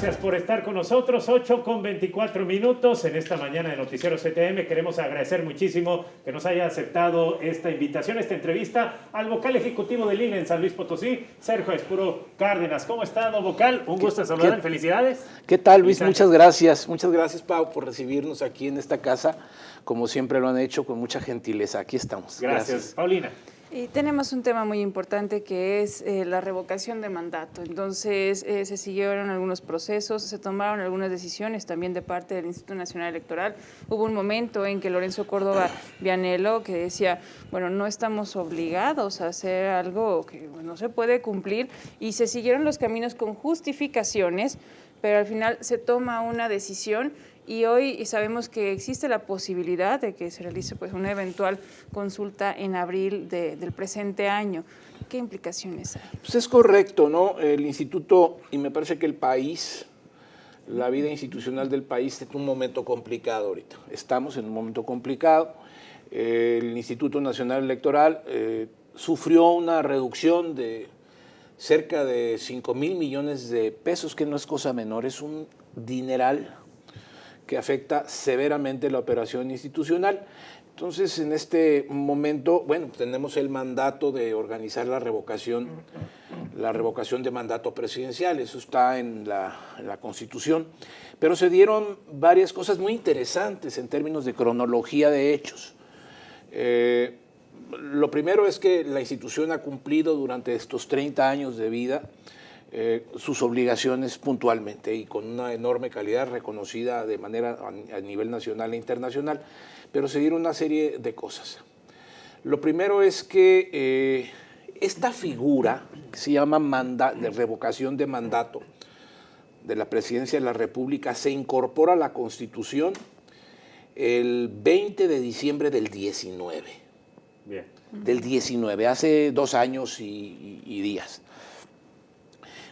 gracias por estar con nosotros. 8:24 en esta mañana de Noticiero CTM. Queremos agradecer muchísimo que nos haya aceptado esta invitación, esta entrevista al vocal ejecutivo del INE en San Luis Potosí, Sergio Espuro Cárdenas. ¿Cómo está, don vocal? Un gusto saludar. Felicidades. ¿Qué tal, Luis? Muchas gracias. Muchas gracias, Pau, por recibirnos aquí en esta casa, como siempre lo han hecho, con mucha gentileza. Aquí estamos. Gracias. Paulina. Y tenemos un tema muy importante que es la revocación de mandato. Entonces, se siguieron algunos procesos, se tomaron algunas decisiones también de parte del Instituto Nacional Electoral. Hubo un momento en que Lorenzo Córdoba Vianello que decía, bueno, no estamos obligados a hacer algo que no se puede cumplir, y se siguieron los caminos con justificaciones, pero al final se toma una decisión. Y hoy sabemos que existe la posibilidad de que se realice pues una eventual consulta en abril del presente año. ¿Qué implicaciones hay? Pues es correcto, ¿no? El instituto, y me parece que el país, la vida institucional del país, es un momento complicado ahorita. Estamos en un momento complicado. El Instituto Nacional Electoral sufrió una reducción de cerca de 5,000 millones de pesos, que no es cosa menor, es un dineral que afecta severamente la operación institucional. Entonces, en este momento, bueno, tenemos el mandato de organizar la revocación de mandato presidencial. Eso está en la Constitución. Pero se dieron varias cosas muy interesantes en términos de cronología de hechos. Lo primero es que la institución ha cumplido durante estos 30 años de vida sus obligaciones puntualmente y con una enorme calidad reconocida de manera a nivel nacional e internacional, pero se dieron una serie de cosas. Lo primero es que esta figura, que se llama de revocación de mandato de la Presidencia de la República, se incorpora a la Constitución el 20 de diciembre del 19. Bien. Del 19, hace 2 años y días.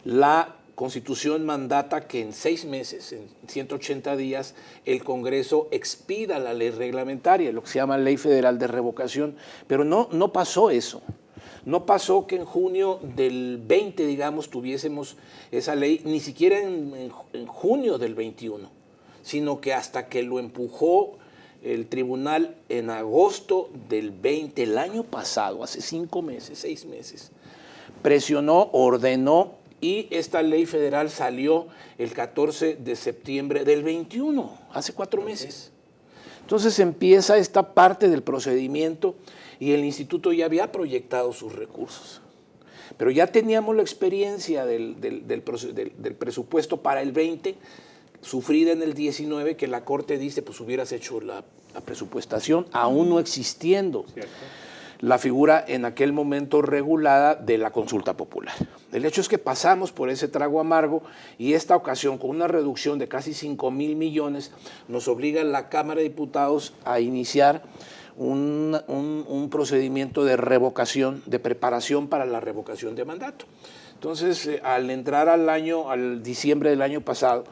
La Constitución mandata que en 6 meses, en 180 días, el Congreso expida la ley reglamentaria, lo que se llama Ley Federal de Revocación, pero no pasó eso. No pasó que en junio del 20, digamos, tuviésemos esa ley, ni siquiera en junio del 21, sino que hasta que lo empujó el tribunal en agosto del 20, el año pasado, hace 5 meses, 6 meses, presionó, ordenó, y esta ley federal salió el 14 de septiembre del 21, hace 4 meses. Entonces empieza esta parte del procedimiento y el instituto ya había proyectado sus recursos. Pero ya teníamos la experiencia del presupuesto para el 20, sufrida en el 19, que la Corte dice, pues hubieras hecho la presupuestación, aún no existiendo. ¿Cierto? La figura en aquel momento regulada de la consulta popular. El hecho es que pasamos por ese trago amargo y esta ocasión, con una reducción de casi 5,000 millones, nos obliga a la Cámara de Diputados a iniciar un procedimiento de revocación, de preparación para la revocación de mandato. Entonces, al entrar al diciembre del año pasado,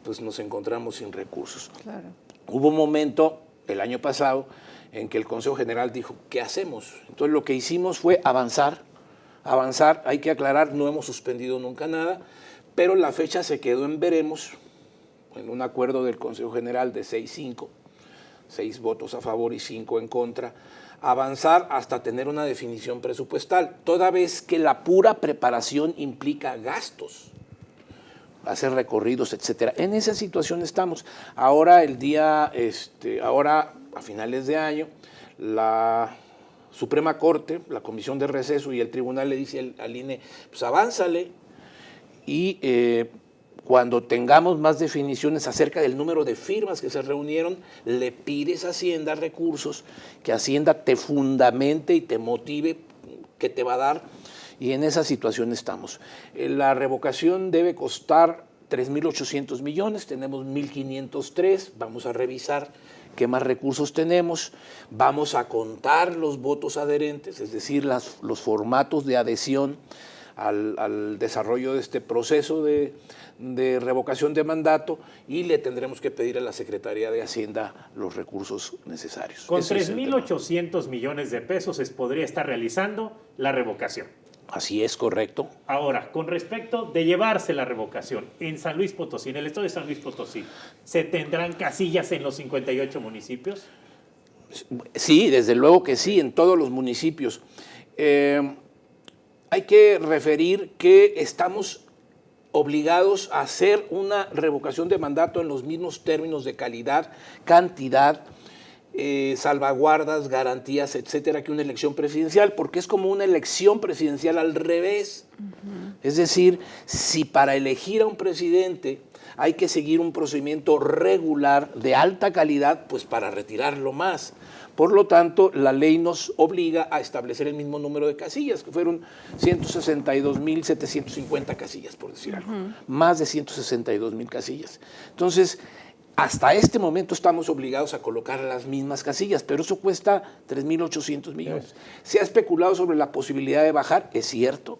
pues nos encontramos sin recursos. Claro. Hubo un momento, el año pasado, en que el Consejo General dijo, ¿qué hacemos? Entonces lo que hicimos fue avanzar, hay que aclarar, no hemos suspendido nunca nada, pero la fecha se quedó en veremos, en un acuerdo del Consejo General de 6-5, 6 votos a favor y 5 en contra, avanzar hasta tener una definición presupuestal, toda vez que la pura preparación implica gastos, hacer recorridos, etcétera. En esa situación estamos. Ahora a finales de año, la Suprema Corte, la Comisión de Receso y el Tribunal le dice al INE, pues avánzale, y cuando tengamos más definiciones acerca del número de firmas que se reunieron, le pides a Hacienda recursos, que Hacienda te fundamente y te motive, que te va a dar. Y en esa situación estamos. La revocación debe costar 3,800 millones, tenemos 1,503, vamos a revisar qué más recursos tenemos, vamos a contar los votos adherentes, es decir, los formatos de adhesión al desarrollo de este proceso de revocación de mandato, y le tendremos que pedir a la Secretaría de Hacienda los recursos necesarios. Con 3,800 millones de pesos se podría estar realizando la revocación. Así es, correcto. Ahora, con respecto de llevarse la revocación, en San Luis Potosí, en el estado de San Luis Potosí, ¿se tendrán casillas en los 58 municipios? Sí, desde luego que sí, en todos los municipios. Hay que referir que estamos obligados a hacer una revocación de mandato en los mismos términos de calidad, cantidad, salvaguardas, garantías, etcétera, que una elección presidencial, porque es como una elección presidencial al revés. Es decir, si para elegir a un presidente hay que seguir un procedimiento regular de alta calidad, pues para retirarlo más. Por lo tanto, la ley nos obliga a establecer el mismo número de casillas, que fueron 162.750 casillas, por decir algo. Más de 162.000 casillas. Entonces, hasta este momento estamos obligados a colocar las mismas casillas, pero eso cuesta 3.800 millones. Se ha especulado sobre la posibilidad de bajar, es cierto,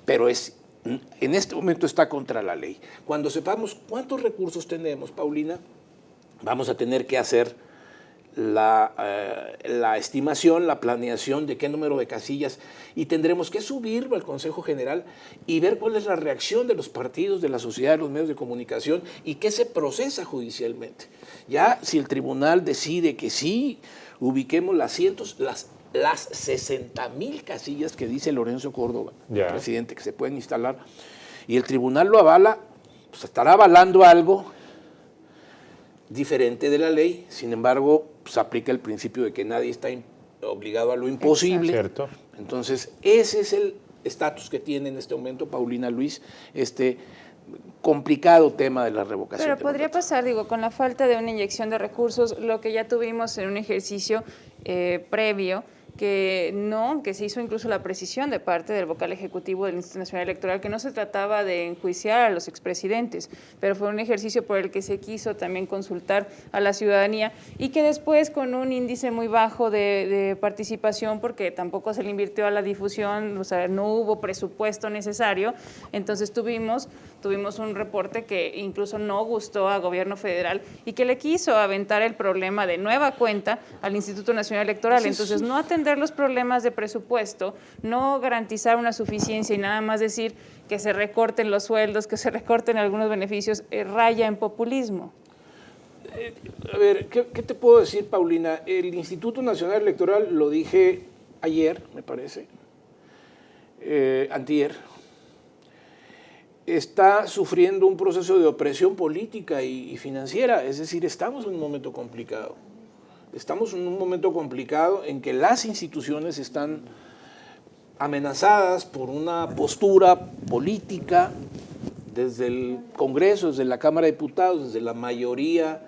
pero en este momento está contra la ley. Cuando sepamos cuántos recursos tenemos, Paulina, vamos a tener que hacer la estimación, la planeación de qué número de casillas, y tendremos que subirlo al Consejo General y ver cuál es la reacción de los partidos, de la sociedad, de los medios de comunicación y qué se procesa judicialmente. Ya si el tribunal decide que sí, ubiquemos las 60.000 casillas que dice Lorenzo Córdoba, el presidente, que se pueden instalar, y el tribunal lo avala, pues estará avalando algo diferente de la ley. Sin embargo, pues aplica el principio de que nadie está obligado a lo imposible. Cierto. Entonces, ese es el estatus que tiene en este momento Paulina, Luis, este complicado tema de la revocación. Pero podría pasar, digo, con la falta de una inyección de recursos, lo que ya tuvimos en un ejercicio previo, que se hizo incluso la precisión de parte del vocal ejecutivo del Instituto Nacional Electoral, que no se trataba de enjuiciar a los expresidentes, pero fue un ejercicio por el que se quiso también consultar a la ciudadanía y que después, con un índice muy bajo de participación, porque tampoco se le invirtió a la difusión, o sea, no hubo presupuesto necesario, entonces tuvimos un reporte que incluso no gustó a gobierno federal y que le quiso aventar el problema de nueva cuenta al Instituto Nacional Electoral. Entonces, no atender los problemas de presupuesto, no garantizar una suficiencia y nada más decir que se recorten los sueldos, que se recorten algunos beneficios, raya en populismo. A ver, ¿qué te puedo decir, Paulina? El Instituto Nacional Electoral, lo dije ayer, me parece, antier, está sufriendo un proceso de opresión política y financiera, es decir, estamos en un momento complicado. Estamos en un momento complicado en que las instituciones están amenazadas por una postura política desde el Congreso, desde la Cámara de Diputados, desde la mayoría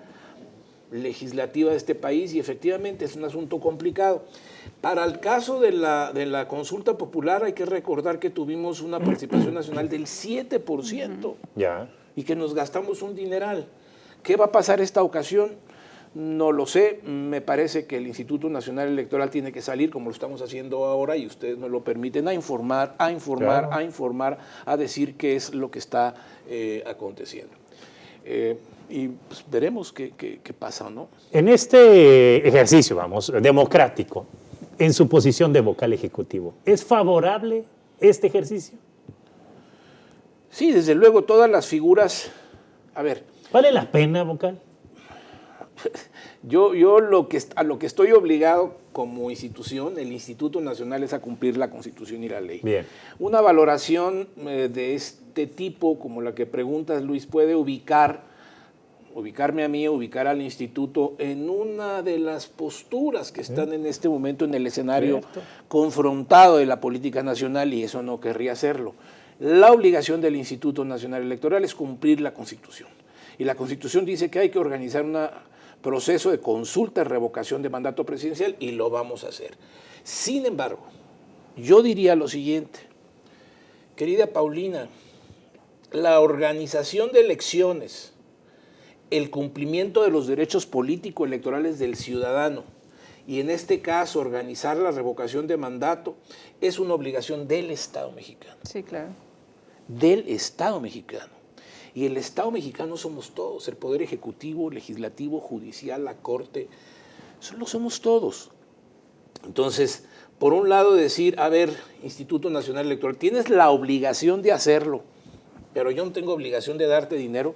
legislativa de este país, y efectivamente es un asunto complicado. Para el caso de la consulta popular hay que recordar que tuvimos una participación nacional del 7% y que nos gastamos un dineral. ¿Qué va a pasar esta ocasión? No lo sé, me parece que el Instituto Nacional Electoral tiene que salir, como lo estamos haciendo ahora, y ustedes nos lo permiten, a informar, a decir qué es lo que está aconteciendo. Y pues veremos qué pasa o no. En este ejercicio, vamos, democrático, en su posición de vocal ejecutivo, ¿es favorable este ejercicio? Sí, desde luego, todas las figuras, a ver. ¿Vale la pena, vocal? Yo a lo que estoy obligado como institución, el Instituto Nacional, es a cumplir la Constitución y la ley. Bien. Una valoración de este tipo, como la que preguntas, Luis, puede ubicarme a mí, ubicar al instituto en una de las posturas que están en este momento en el escenario confrontado de la política nacional, y eso no querría hacerlo. La obligación del Instituto Nacional Electoral es cumplir la Constitución. Y la Constitución dice que hay que organizar un proceso de consulta y revocación de mandato presidencial, y lo vamos a hacer. Sin embargo, yo diría lo siguiente, querida Paulina, la organización de elecciones, el cumplimiento de los derechos político-electorales del ciudadano, y en este caso organizar la revocación de mandato, es una obligación del Estado mexicano. Sí, claro. Del Estado mexicano. Y el Estado mexicano somos todos, el Poder Ejecutivo, Legislativo, Judicial, la Corte, lo somos todos. Entonces, por un lado decir, a ver, Instituto Nacional Electoral, tienes la obligación de hacerlo, pero yo no tengo obligación de darte dinero,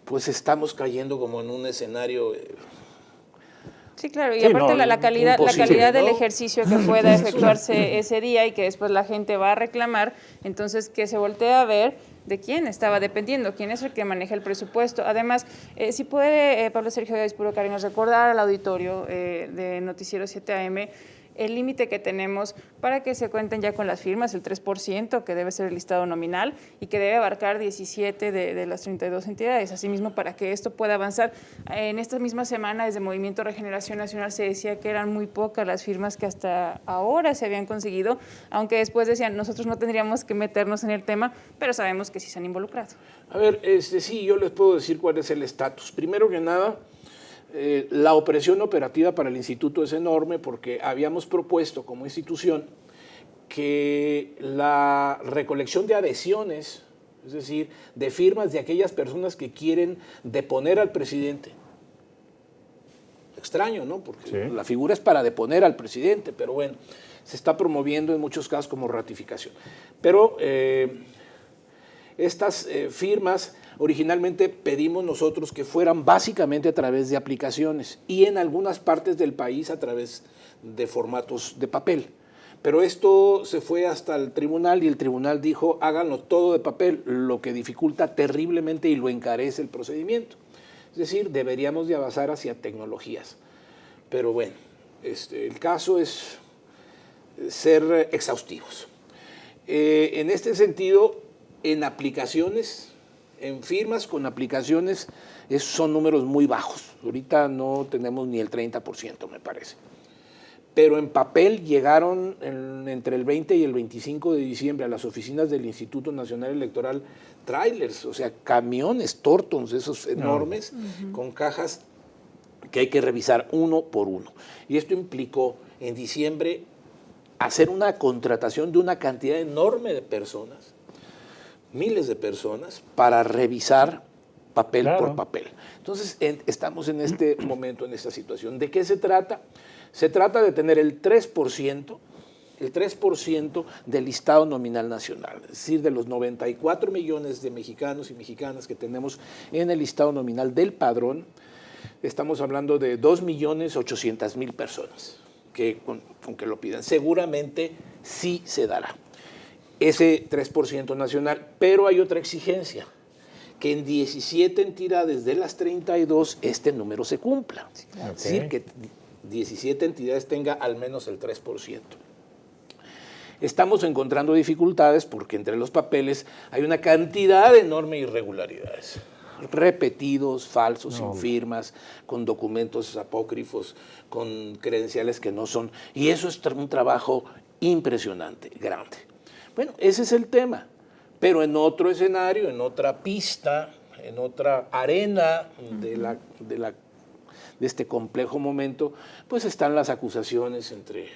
pues estamos cayendo como en un escenario... Sí, claro, y Sí, aparte no, la calidad imposible, del ¿no? ejercicio que pueda efectuarse ese día y que después la gente va a reclamar, entonces que se voltee a ver de quién estaba dependiendo, quién es el que maneja el presupuesto. Además, si puede, Pablo Sergio Gaispuro Cariños, recordar al auditorio de Noticiero 7am el límite que tenemos para que se cuenten ya con las firmas, el 3%, que debe ser el listado nominal y que debe abarcar 17 de las 32 entidades. Asimismo, para que esto pueda avanzar, en esta misma semana desde Movimiento Regeneración Nacional se decía que eran muy pocas las firmas que hasta ahora se habían conseguido, aunque después decían, nosotros no tendríamos que meternos en el tema, pero sabemos que sí se han involucrado. A ver, sí, yo les puedo decir cuál es el estatus. Primero que nada, la presión operativa para el instituto es enorme porque habíamos propuesto como institución que la recolección de adhesiones, es decir, de firmas de aquellas personas que quieren deponer al presidente, extraño, ¿no? Porque sí, la figura es para deponer al presidente, pero bueno, se está promoviendo en muchos casos como ratificación. Pero estas firmas originalmente pedimos nosotros que fueran básicamente a través de aplicaciones y en algunas partes del país a través de formatos de papel. Pero esto se fue hasta el tribunal y el tribunal dijo háganlo todo de papel, lo que dificulta terriblemente y lo encarece el procedimiento. Es decir, deberíamos de avanzar hacia tecnologías. Pero bueno, el caso es ser exhaustivos. En este sentido, en aplicaciones, en firmas con aplicaciones, esos son números muy bajos. Ahorita no tenemos ni el 30%, me parece. Pero en papel llegaron entre el 20 y el 25 de diciembre a las oficinas del Instituto Nacional Electoral trailers, o sea, camiones, tortons, esos enormes, con cajas que hay que revisar uno por uno. Y esto implicó en diciembre hacer una contratación de una cantidad enorme de personas, miles de personas, para revisar papel por papel. Entonces, estamos en este momento, en esta situación. ¿De qué se trata? Se trata de tener el 3% del listado nominal nacional, es decir, de los 94 millones de mexicanos y mexicanas que tenemos en el listado nominal del padrón, estamos hablando de 2.800.000 personas que con que lo pidan. Seguramente sí se dará ese 3% nacional, pero hay otra exigencia, que en 17 entidades de las 32 este número se cumpla. Okay. Es decir, que 17 entidades tenga al menos el 3%. Estamos encontrando dificultades porque entre los papeles hay una cantidad enorme de irregularidades, repetidos, falsos, sin firmas, con documentos apócrifos, con credenciales que no son, y eso es un trabajo impresionante, grande. Bueno, ese es el tema, pero en otro escenario, en otra pista, en otra arena de este complejo momento, pues están las acusaciones entre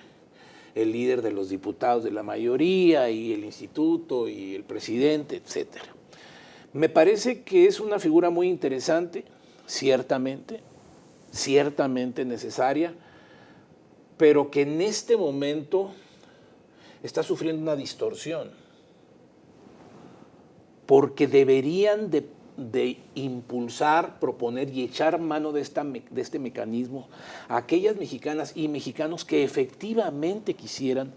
el líder de los diputados de la mayoría y el instituto y el presidente, etcétera. Me parece que es una figura muy interesante, ciertamente necesaria, pero que en este momento está sufriendo una distorsión, porque deberían de impulsar, proponer y echar mano de este mecanismo a aquellas mexicanas y mexicanos que efectivamente quisieran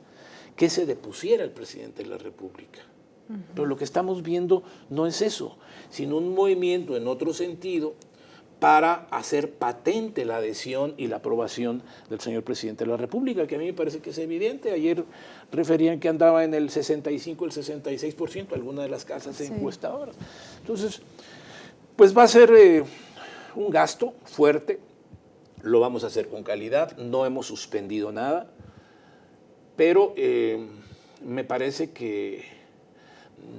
que se depusiera el presidente de la República. Pero lo que estamos viendo no es eso, sino un movimiento en otro sentido para hacer patente la adhesión y la aprobación del señor presidente de la República, que a mí me parece que es evidente. Ayer referían que andaba en el 65, el 66%, alguna de las casas encuestadoras. Entonces, pues va a ser un gasto fuerte, lo vamos a hacer con calidad, no hemos suspendido nada, pero me parece que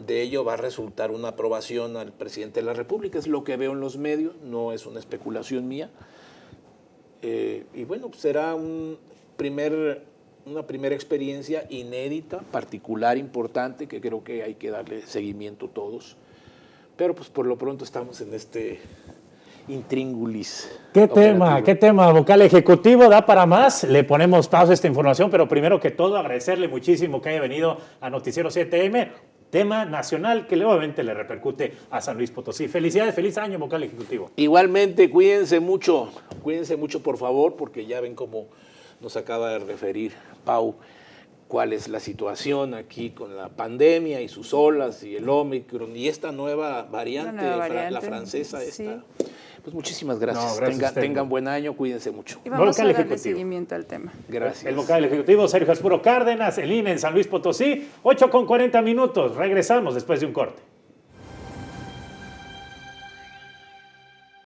de ello va a resultar una aprobación al presidente de la República, es lo que veo en los medios, no es una especulación mía. Y bueno, será una primera experiencia inédita, particular, importante, que creo que hay que darle seguimiento todos. Pero pues por lo pronto estamos en este intríngulis. ¿Qué operativo. tema, vocal ejecutivo? Da para más. Le ponemos pausa a esta información, pero primero que todo agradecerle muchísimo que haya venido a Noticiero 7M. Tema nacional que obviamente le repercute a San Luis Potosí. Felicidades, feliz año, vocal ejecutivo. Igualmente, cuídense mucho por favor, porque ya ven cómo nos acaba de referir Pau cuál es la situación aquí con la pandemia y sus olas y el Omicron y esta nueva variante, la francesa sí. esta. Pues muchísimas gracias. No, gracias a usted. Tengan buen año, cuídense mucho. Y vamos Vocal a darle ejecutivo. seguimiento al tema. Gracias. El vocal ejecutivo Sergio Aspuro Cárdenas, el INE en San Luis Potosí, 8:40 minutos. Regresamos después de un corte.